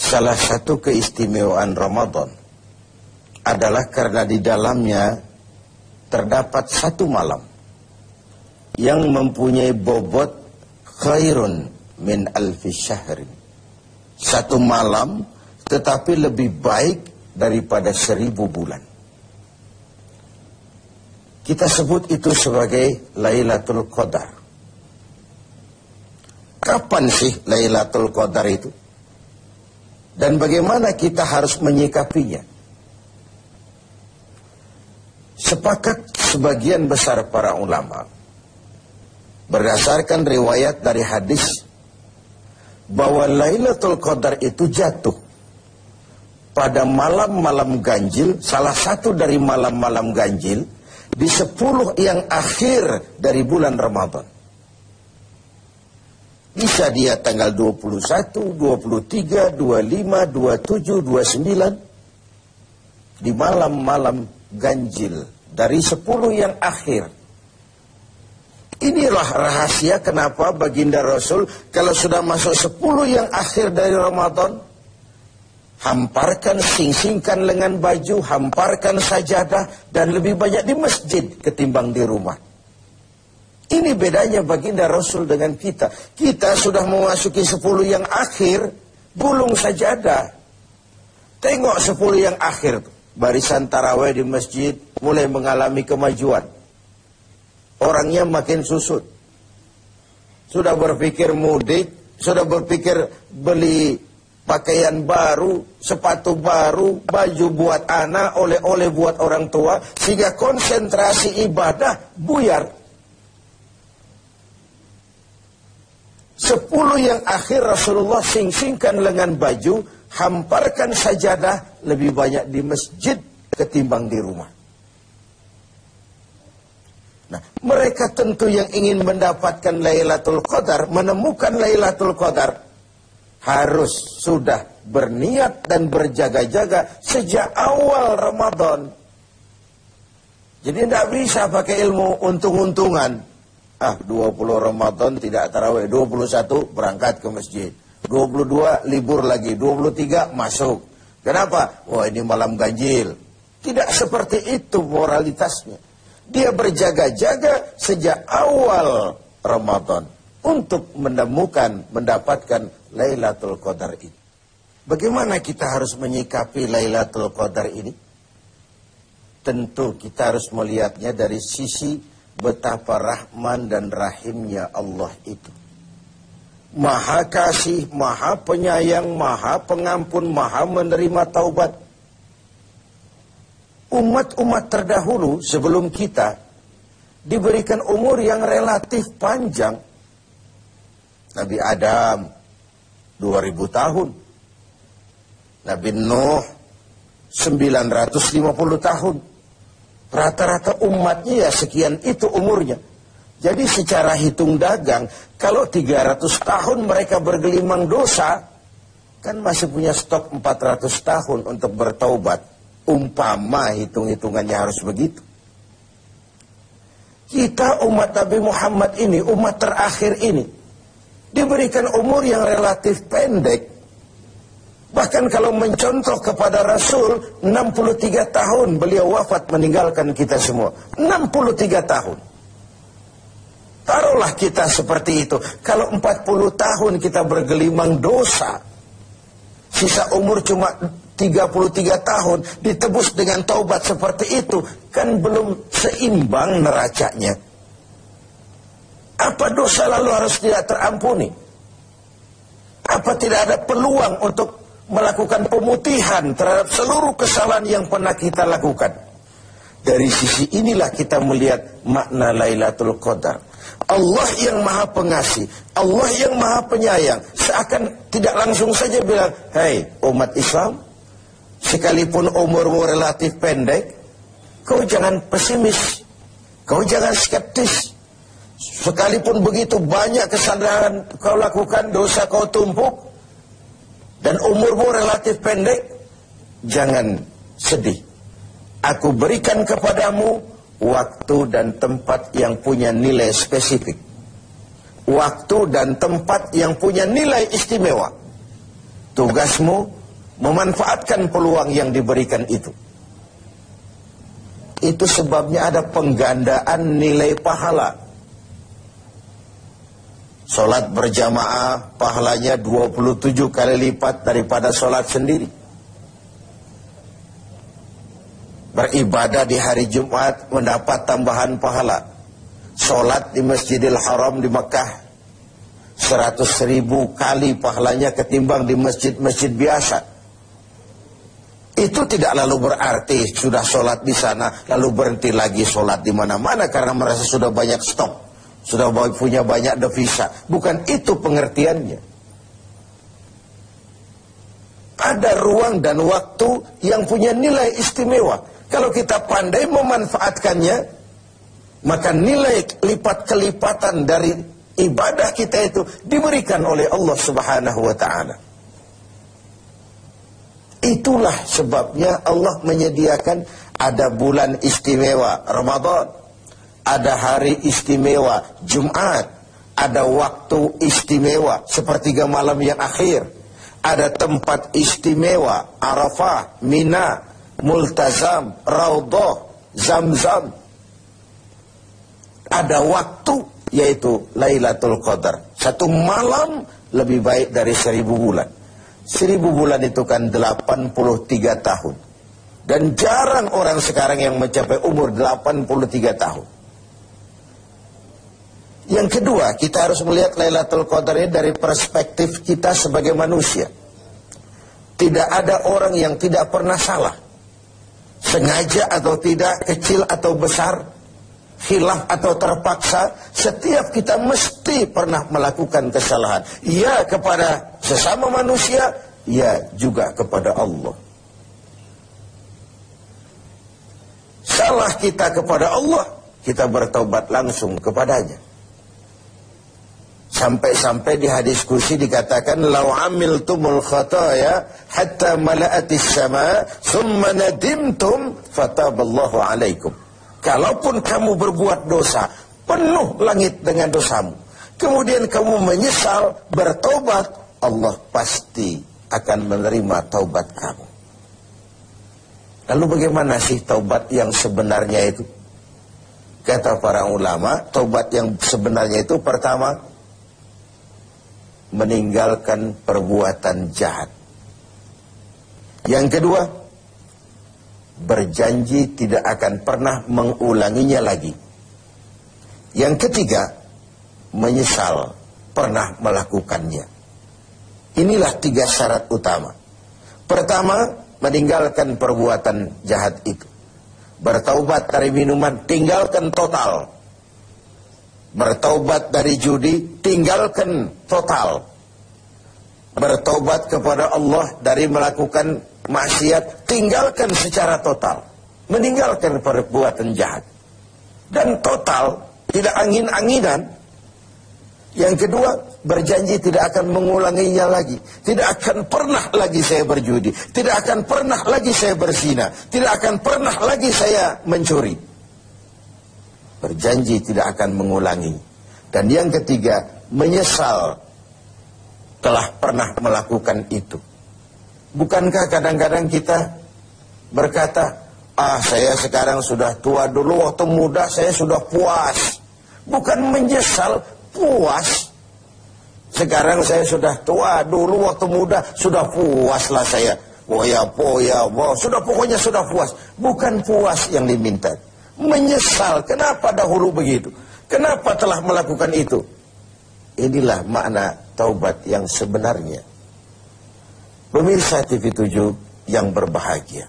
Salah satu keistimewaan Ramadan adalah karena di dalamnya terdapat satu malam yang mempunyai bobot khairun min alfi syahrin. Satu malam tetapi lebih baik daripada 1000 bulan. Kita sebut itu sebagai Lailatul Qadar. Kapan sih Lailatul Qadar itu? Dan bagaimana kita harus menyikapinya? Sepakat sebagian besar para ulama berdasarkan riwayat dari hadis bahwa Lailatul Qadar itu jatuh pada malam-malam ganjil, salah satu dari malam-malam ganjil di 10 yang akhir dari bulan Ramadan. Bisa dia tanggal 21, 23, 25, 27, 29 di malam-malam ganjil dari 10 yang akhir. Inilah rahasia kenapa baginda Rasul kalau sudah masuk 10 yang akhir dari Ramadan, hamparkan, sing-singkan lengan baju, hamparkan sajadah, dan lebih banyak di masjid ketimbang di rumah. Ini bedanya baginda Rasul dengan kita. Kita sudah memasuki 10 yang akhir, gulung sajadah. Tengok 10 yang akhir, barisan tarawih di masjid mulai mengalami kemajuan. Orangnya makin susut. Sudah berpikir mudik, sudah berpikir beli pakaian baru, sepatu baru, baju buat anak, oleh-oleh buat orang tua, sehingga konsentrasi ibadah buyar. 10 yang akhir Rasulullah sing-singkan lengan baju, hamparkan sajadah, lebih banyak di masjid ketimbang di rumah. Nah, mereka tentu yang ingin mendapatkan Lailatul Qadar, menemukan Lailatul Qadar, harus sudah berniat dan berjaga-jaga sejak awal Ramadan. Jadi tidak bisa pakai ilmu untung-untungan. 20 Ramadan tidak tarawih, 21 berangkat ke masjid, 22 libur lagi, 23 masuk. Kenapa? Wah, ini malam ganjil. Tidak seperti itu moralitasnya. Dia berjaga-jaga sejak awal Ramadan untuk mendapatkan Lailatul Qadar ini. Bagaimana kita harus menyikapi Lailatul Qadar ini? Tentu kita harus melihatnya dari sisi betapa rahman dan rahimnya Allah itu. Maha kasih, maha penyayang, maha pengampun, maha menerima taubat. Umat-umat terdahulu sebelum kita diberikan umur yang relatif panjang. Nabi Adam 2000 tahun. Nabi Nuh 950 tahun. Rata-rata umatnya ya sekian itu umurnya. Jadi secara hitung dagang, kalau 300 tahun mereka bergelimang dosa, kan masih punya stok 400 tahun untuk bertaubat. Umpama hitung-hitungannya harus begitu. Kita umat Nabi Muhammad ini, umat terakhir ini, diberikan umur yang relatif pendek. Bahkan kalau mencontoh kepada Rasul, 63 tahun beliau wafat meninggalkan kita semua. 63 tahun. Taruhlah kita seperti itu. Kalau 40 tahun kita bergelimang dosa, sisa umur cuma 33 tahun, ditebus dengan taubat seperti itu, kan belum seimbang neracanya. Apa dosa lalu harus tidak terampuni? Apa tidak ada peluang untuk melakukan pemutihan terhadap seluruh kesalahan yang pernah kita lakukan? Dari sisi inilah kita melihat makna Lailatul Qadar. Allah yang maha pengasih, Allah yang maha penyayang, seakan tidak langsung saja bilang, "Hei umat Islam, sekalipun umurmu relatif pendek, kau jangan pesimis, kau jangan skeptis. Sekalipun begitu banyak kesalahan kau lakukan, dosa kau tumpuk, dan umurmu relatif pendek, jangan sedih. Aku berikan kepadamu waktu dan tempat yang punya nilai spesifik. Waktu dan tempat yang punya nilai istimewa. Tugasmu memanfaatkan peluang yang diberikan itu. Itu sebabnya ada penggandaan nilai pahala. Sholat berjamaah pahalanya 27 kali lipat daripada sholat sendiri. Beribadah di hari Jumat mendapat tambahan pahala. Sholat di Masjidil Haram di Mekah 100.000 kali pahalanya ketimbang di masjid-masjid biasa. Itu tidak lalu berarti sudah sholat di sana lalu berhenti lagi sholat di mana-mana karena merasa sudah banyak stok, sudah punya banyak devisa. Bukan itu pengertiannya. Ada ruang dan waktu yang punya nilai istimewa. Kalau kita pandai memanfaatkannya, maka nilai lipat-kelipatan dari ibadah kita itu diberikan oleh Allah Subhanahu wa ta'ala. Itulah sebabnya Allah menyediakan ada bulan istimewa Ramadan, ada hari istimewa Jumat, ada waktu istimewa sepertiga malam yang akhir, ada tempat istimewa Arafah, Mina, Multazam, Raudhah, Zamzam. Ada waktu, yaitu Lailatul Qadar. Satu malam lebih baik dari 1000 bulan. 1000 bulan itu kan 83 tahun. Dan jarang orang sekarang yang mencapai umur 83 tahun. Yang kedua, kita harus melihat Lailatul Qadar ini dari perspektif kita sebagai manusia. Tidak ada orang yang tidak pernah salah. Sengaja atau tidak, kecil atau besar, khilaf atau terpaksa, setiap kita mesti pernah melakukan kesalahan. Ya kepada sesama manusia, ya juga kepada Allah. Salah kita kepada Allah, kita bertaubat langsung kepadanya. Sampai-sampai di hadis kursi dikatakan, "Lau amiltumul khataya hatta mala'atis sama, thumma nadimtum, fataballahu alaikum." Kalaupun kamu berbuat dosa, penuh langit dengan dosamu, kemudian kamu menyesal, bertobat, Allah pasti akan menerima taubat kamu. Lalu bagaimana sih taubat yang sebenarnya itu? Kata para ulama, taubat yang sebenarnya itu pertama, meninggalkan perbuatan jahat. Yang kedua, berjanji tidak akan pernah mengulanginya lagi. Yang ketiga, menyesal pernah melakukannya. Inilah 3 syarat utama. Pertama, meninggalkan perbuatan jahat itu. Bertaubat dari minuman, tinggalkan total. Bertaubat dari judi, tinggalkan total. Bertaubat kepada Allah dari melakukan maksiat, tinggalkan secara total. Meninggalkan perbuatan jahat. Dan total, tidak angin-anginan. Yang kedua, berjanji tidak akan mengulanginya lagi. Tidak akan pernah lagi saya berjudi. Tidak akan pernah lagi saya berzina. Tidak akan pernah lagi saya mencuri. Berjanji tidak akan mengulangi. Dan yang ketiga, menyesal telah pernah melakukan itu. Bukankah kadang-kadang kita berkata, saya sekarang sudah tua, dulu waktu muda saya sudah puas. Bukan menyesal, puas. Sekarang saya sudah tua, dulu waktu muda sudah puaslah saya. Sudah pokoknya sudah puas. Bukan puas yang diminta. Menyesal, kenapa dahulu begitu? Kenapa telah melakukan itu? Inilah makna taubat yang sebenarnya. Pemirsa TV7 yang berbahagia.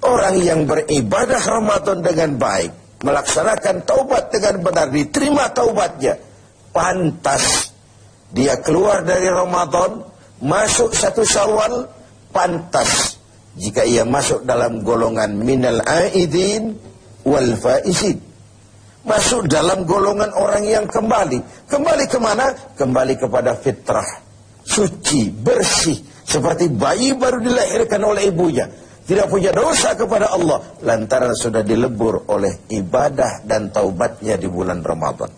Orang yang beribadah Ramadan dengan baik, melaksanakan taubat dengan benar, diterima taubatnya, pantas dia keluar dari Ramadan, masuk 1 Syawal, pantas jika ia masuk dalam golongan minal aidin wal faizin. Masuk dalam golongan orang yang kembali. Kembali kemana? Kembali kepada fitrah. Suci, bersih. Seperti bayi baru dilahirkan oleh ibunya. Tidak punya dosa kepada Allah. Lantaran sudah dilebur oleh ibadah dan taubatnya di bulan Ramadan.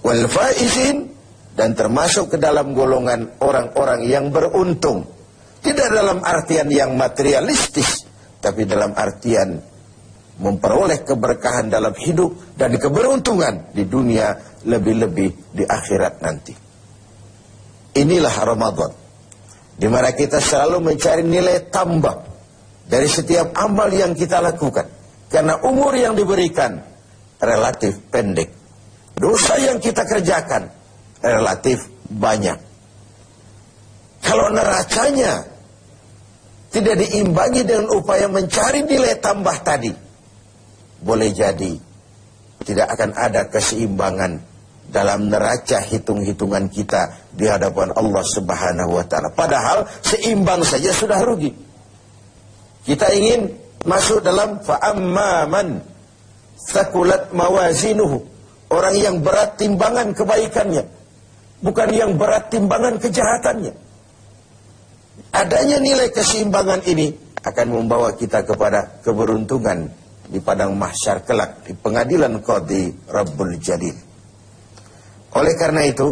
Wal faizin, dan termasuk ke dalam golongan orang-orang yang beruntung. Tidak dalam artian yang materialistis, tapi dalam artian memperoleh keberkahan dalam hidup dan keberuntungan di dunia, lebih-lebih di akhirat nanti. Inilah Ramadan, di mana kita selalu mencari nilai tambah dari setiap amal yang kita lakukan. Karena umur yang diberikan relatif pendek. Dosa yang kita kerjakan relatif banyak. Kalau neracanya tidak diimbangi dengan upaya mencari nilai tambah tadi, boleh jadi tidak akan ada keseimbangan dalam neraca hitung-hitungan kita di hadapan Allah Subhanahu wa Ta'ala. Padahal seimbang saja sudah rugi. Kita ingin masuk dalam fa'amman sakulat mawazinuhu, orang yang berat timbangan kebaikannya, bukan yang berat timbangan kejahatannya. Adanya nilai keseimbangan ini akan membawa kita kepada keberuntungan di padang mahsyar kelak, di pengadilan Qadhi Rabbul Jalil. Oleh karena itu,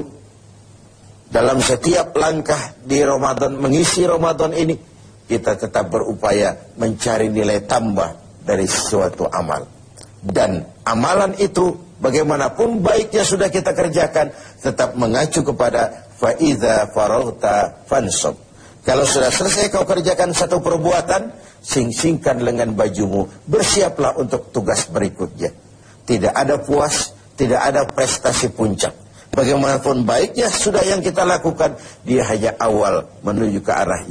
dalam setiap langkah di Ramadan, mengisi Ramadan ini, kita tetap berupaya mencari nilai tambah dari suatu amal. Dan amalan itu, bagaimanapun baiknya sudah kita kerjakan, tetap mengacu kepada fa'idha faraghta fansab. Kalau sudah selesai kau kerjakan satu perbuatan, sing-singkan lengan bajumu, bersiaplah untuk tugas berikutnya. Tidak ada puas, tidak ada prestasi puncak. Bagaimanapun baiknya sudah yang kita lakukan, dia hanya awal menuju ke arah